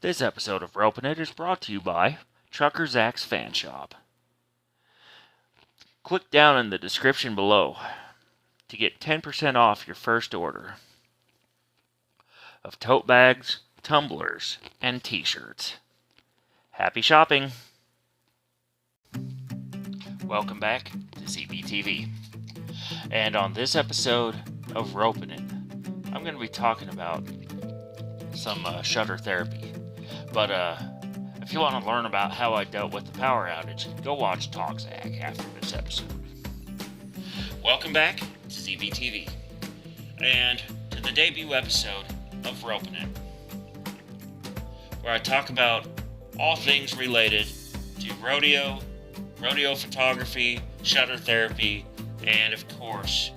This episode of Ropin It is brought to you by Trucker Zach's Fan Shop. Click down in the description below to get 10% off your first order of tote bags, tumblers, and t-shirts. Happy shopping! Welcome back to ZBTV. And on this episode of Ropin It, I'm going to be talking about some shutter therapy. But if you want to learn about how I dealt with the power outage, go watch Talk Zach after this episode. Welcome back to ZBTV, and to the debut episode of Ropin It, where I talk about all things related to rodeo photography, shutter therapy, and of course,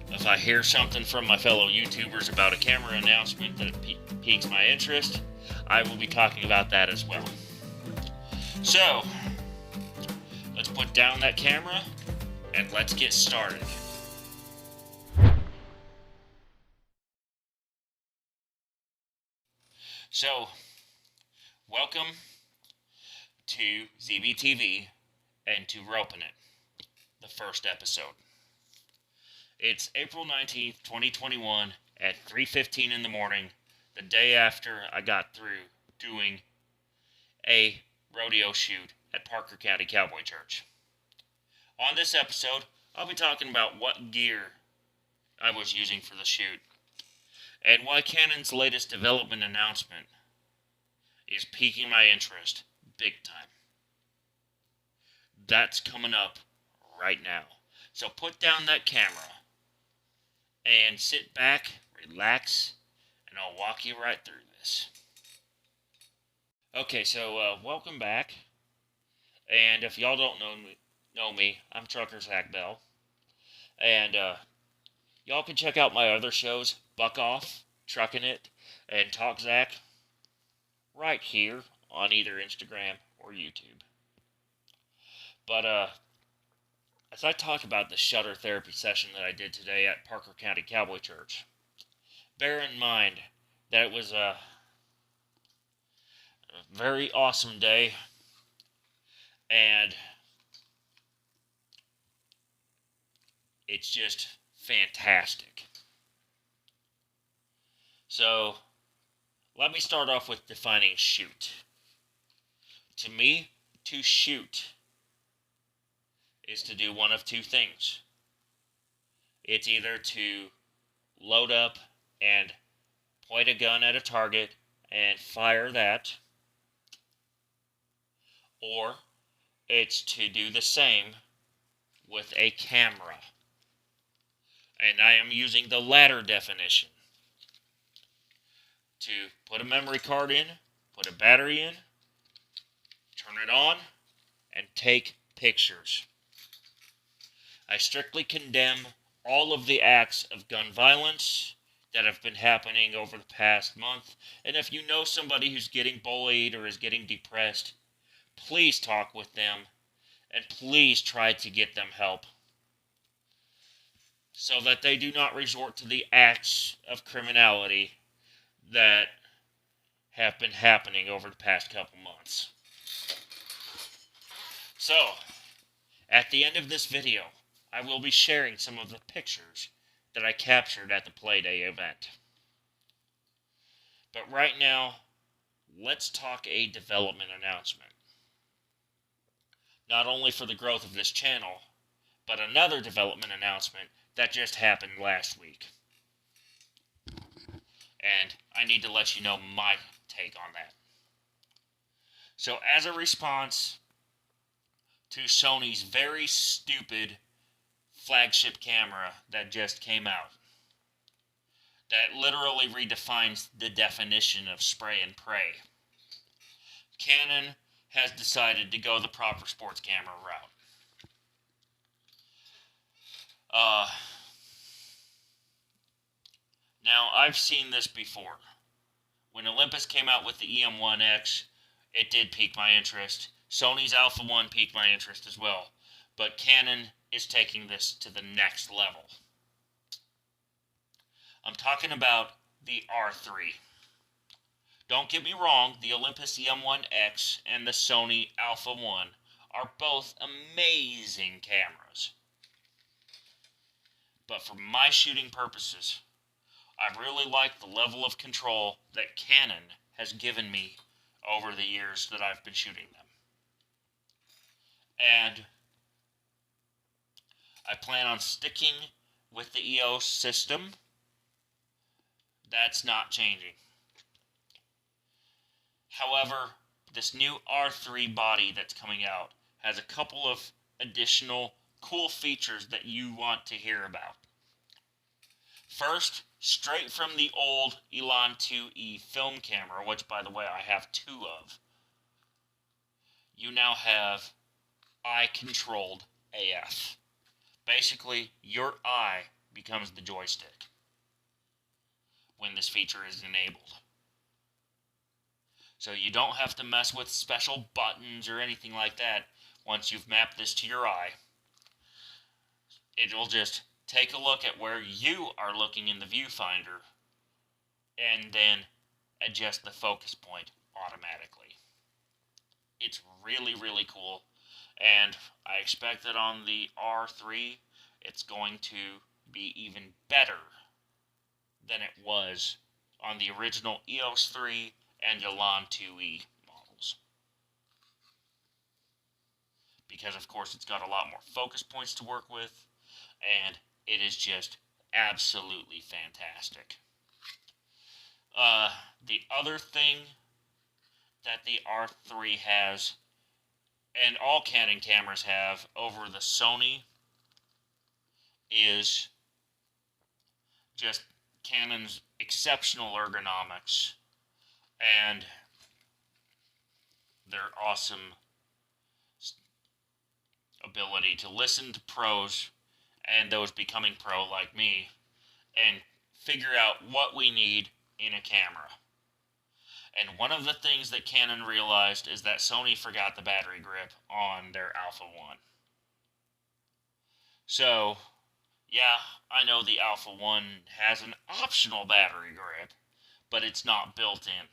if I hear something from my fellow YouTubers about a camera announcement that piques my interest, I will be talking about that as well. So, let's put down that camera and let's get started. So, welcome to ZBTV and to Ropin It, the first episode. It's April 19th, 2021 at 3:15 in the morning, the day after I got through doing a rodeo shoot at Parker County Cowboy Church. On this episode, I'll be talking about what gear I was using for the shoot, and why Canon's latest development announcement is piquing my interest big time. That's coming up right now. So put down that camera and sit back, relax, and I'll walk you right through this. Okay, so welcome back. And if y'all don't know me, I'm Trucker Zach Bell. And y'all can check out my other shows, Buck Off, Truckin' It, and Talk Zach, right here on either Instagram or YouTube. But as I talk about the shutter therapy session that I did today at Parker County Cowboy Church, bear in mind that it was a very awesome day, and it's just fantastic. So, let me start off with defining shoot. To me, to shoot is to do one of two things. It's either to load up and point a gun at a target and fire that, or it's to do the same with a camera. And I am using the latter definition. To put a memory card in, put a battery in, turn it on, and take pictures. I strictly condemn all of the acts of gun violence that have been happening over the past month. And if you know somebody who's getting bullied or is getting depressed, please talk with them and please try to get them help, so that they do not resort to the acts of criminality that have been happening over the past couple months. So, at the end of this video, I will be sharing some of the pictures that I captured at the Playday event. But right now, let's talk a development announcement. Not only for the growth of this channel, but another development announcement that just happened last week. And I need to let you know my take on that. So as a response to Sony's very stupid flagship camera that just came out, that literally redefines the definition of spray and pray, Canon has decided to go the proper sports camera route. Now, I've seen this before. When Olympus came out with the EM1X, it did pique my interest. Sony's Alpha 1 piqued my interest as well. But Canon is taking this to the next level. I'm talking about the R3. Don't get me wrong, the Olympus EM1X and the Sony Alpha 1 are both amazing cameras. But for my shooting purposes, I really like the level of control that Canon has given me over the years that I've been shooting them. And I plan on sticking with the EOS system. That's not changing. However, this new R3 body that's coming out has a couple of additional cool features that you want to hear about. First, straight from the old Elan 2E film camera, which by the way I have two of, you now have eye-controlled AF. Basically, your eye becomes the joystick when this feature is enabled. So you don't have to mess with special buttons or anything like that. Once you've mapped this to your eye, it will just take a look at where you are looking in the viewfinder and then adjust the focus point automatically. It's really, really cool, and I expect that on the R3 it's going to be even better than it was on the original EOS 3 and Elan 2E models. Because of course it's got a lot more focus points to work with, and it is just absolutely fantastic. The other thing that the R3 has, and all Canon cameras have over the Sony, is just Canon's exceptional ergonomics and their awesome ability to listen to pros and those becoming pro like me and figure out what we need in a camera. And one of the things that Canon realized is that Sony forgot the battery grip on their Alpha 1. So, yeah, I know the Alpha 1 has an optional battery grip, but it's not built in.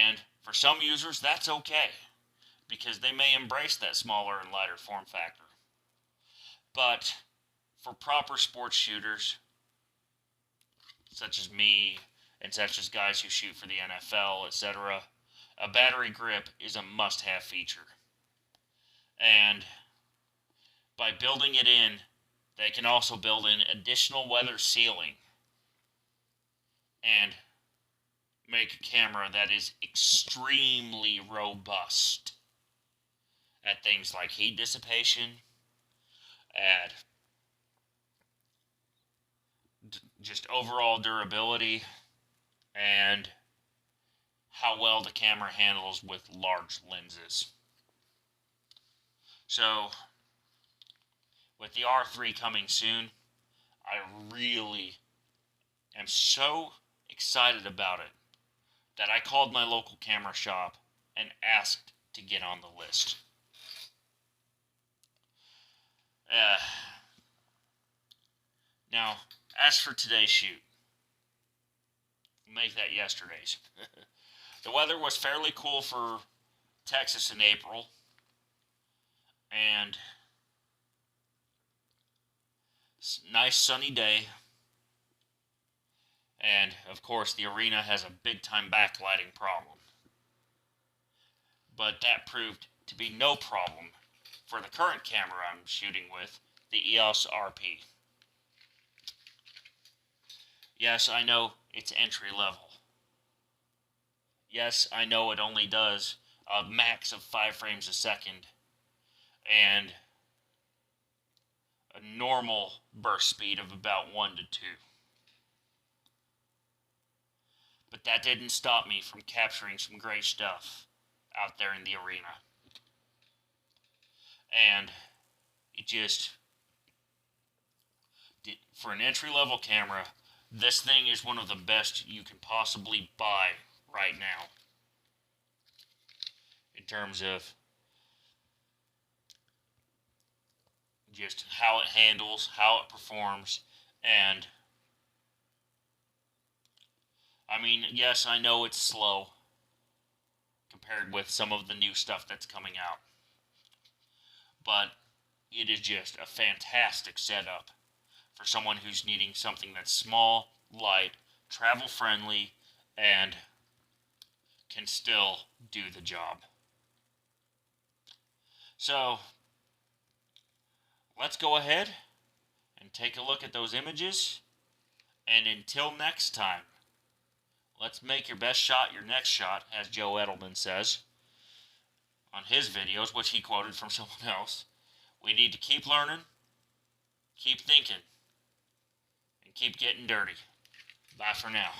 And for some users, that's okay, because they may embrace that smaller and lighter form factor. But for proper sports shooters, such as me, and such as guys who shoot for the NFL, etc., a battery grip is a must-have feature. And by building it in, they can also build in additional weather sealing and make a camera that is extremely robust at things like heat dissipation, at just overall durability, and how well the camera handles with large lenses. So, with the R3 coming soon, I really am so excited about it that I called my local camera shop and asked to get on the list. Now, as for today's shoot, make that yesterday's. The weather was fairly cool for Texas in April, and nice sunny day, and of course the arena has a big time backlighting problem, but that proved to be no problem for the current camera I'm shooting with, the EOS RP. Yes, I know it's entry level. Yes, I know it only does a max of 5 frames a second and a normal burst speed of about 1 to 2. But that didn't stop me from capturing some great stuff out there in the arena. And it just, for an entry-level camera, this thing is one of the best you can possibly buy right now. In terms of just how it handles, how it performs, and I mean, yes, I know it's slow compared with some of the new stuff that's coming out. But it is just a fantastic setup for someone who's needing something that's small, light, travel-friendly, and can still do the job. So, let's go ahead and take a look at those images. And until next time, let's make your best shot your next shot, as Joe Edelman says on his videos, which he quoted from someone else. We need to keep learning, keep thinking, and keep getting dirty. Bye for now.